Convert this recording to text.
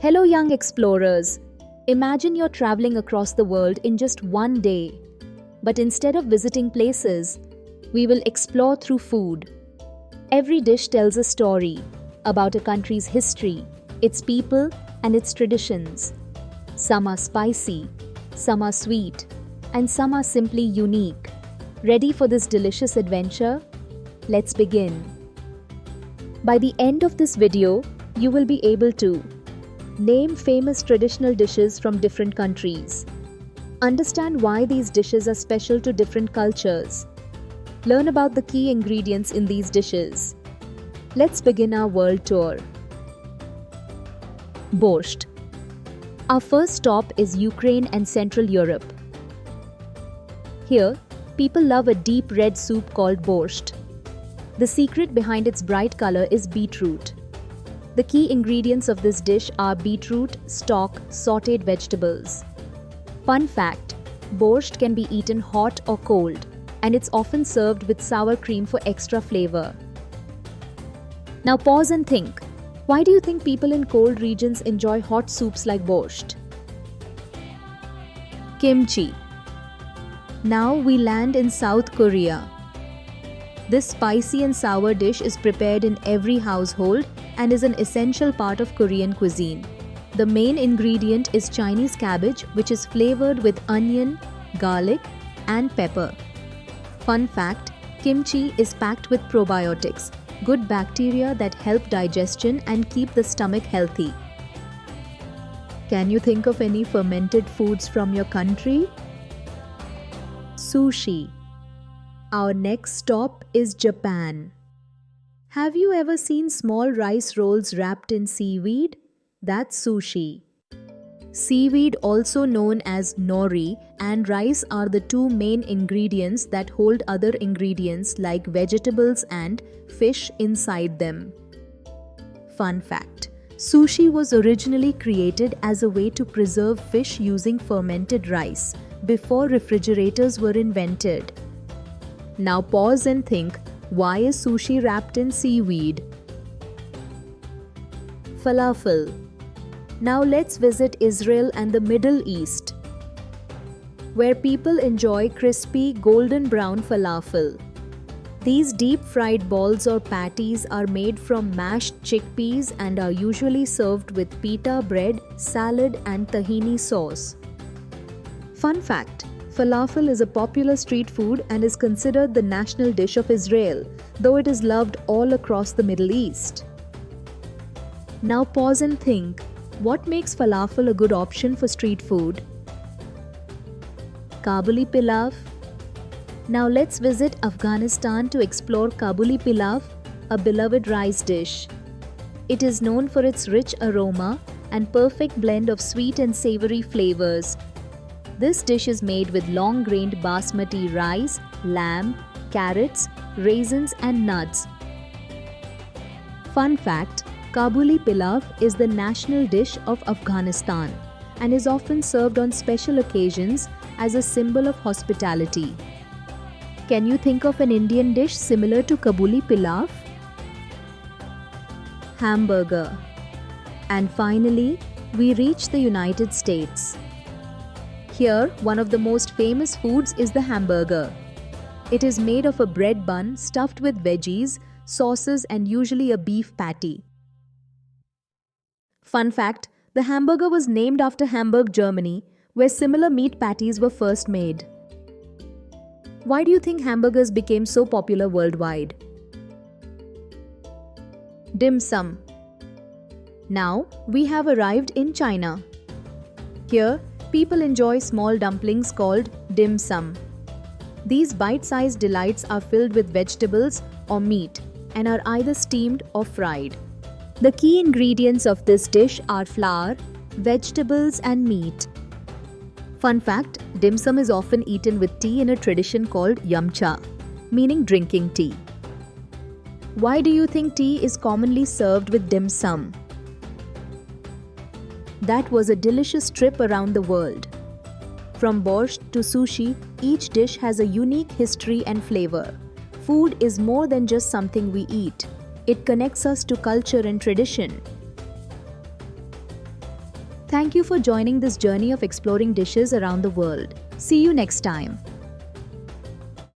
Hello, young explorers. Imagine you're traveling across the world in just one day. But instead of visiting places, we will explore through food. Every dish tells a story about a country's history, its people, and its traditions. Some are spicy, some are sweet, and some are simply unique. Ready for this delicious adventure? Let's begin. By the end of this video, you will be able to name famous traditional dishes from different countries. Understand why these dishes are special to different cultures. Learn about the key ingredients in these dishes. Let's begin our world tour. Borscht. Our first stop is Ukraine and Central Europe. Here, people love a deep red soup called borscht. The secret behind its bright color is beetroot. The key ingredients of this dish are beetroot, stock, sautéed vegetables. Fun fact, borscht can be eaten hot or cold, and it's often served with sour cream for extra flavor. Now pause and think. Why do you think people in cold regions enjoy hot soups like borscht? Kimchi. Now we land in South Korea. This spicy and sour dish is prepared in every household and is an essential part of Korean cuisine. The main ingredient is Chinese cabbage, which is flavored with onion, garlic, and pepper. Fun fact, kimchi is packed with probiotics, good bacteria that help digestion and keep the stomach healthy. Can you think of any fermented foods from your country? Sushi. Our next stop is Japan. Have you ever seen small rice rolls wrapped in seaweed? That's sushi. Seaweed, also known as nori, and rice are the two main ingredients that hold other ingredients like vegetables and fish inside them. Fun fact: sushi was originally created as a way to preserve fish using fermented rice before refrigerators were invented. Now pause and think, why is sushi wrapped in seaweed? Falafel. Now let's visit Israel and the Middle East, where people enjoy crispy golden brown falafel. These deep-fried balls or patties are made from mashed chickpeas and are usually served with pita bread, salad, and tahini sauce. Fun fact: falafel is a popular street food and is considered the national dish of Israel, though it is loved all across the Middle East. Now pause and think, what makes falafel a good option for street food? Kabuli pilaf. Now let's visit Afghanistan to explore Kabuli pilaf, a beloved rice dish. It is known for its rich aroma and perfect blend of sweet and savory flavors. This dish is made with long-grained basmati rice, lamb, carrots, raisins, and nuts. Fun fact: Kabuli pilaf is the national dish of Afghanistan and is often served on special occasions as a symbol of hospitality. Can you think of an Indian dish similar to Kabuli pilaf? Hamburger. And finally, we reach the United States. Here, one of the most famous foods is the hamburger. It is made of a bread bun stuffed with veggies, sauces, and usually a beef patty. Fun fact, the hamburger was named after Hamburg, Germany, where similar meat patties were first made. Why do you think hamburgers became so popular worldwide? Dim sum. Now, we have arrived in China. Here, people enjoy small dumplings called dim sum. These bite-sized delights are filled with vegetables or meat and are either steamed or fried. The key ingredients of this dish are flour, vegetables, and meat. Fun fact, dim sum is often eaten with tea in a tradition called yumcha, meaning drinking tea. Why do you think tea is commonly served with dim sum? That was a delicious trip around the world. From borscht to sushi, each dish has a unique history and flavor. Food is more than just something we eat. It connects us to culture and tradition. Thank you for joining this journey of exploring dishes around the world. See you next time.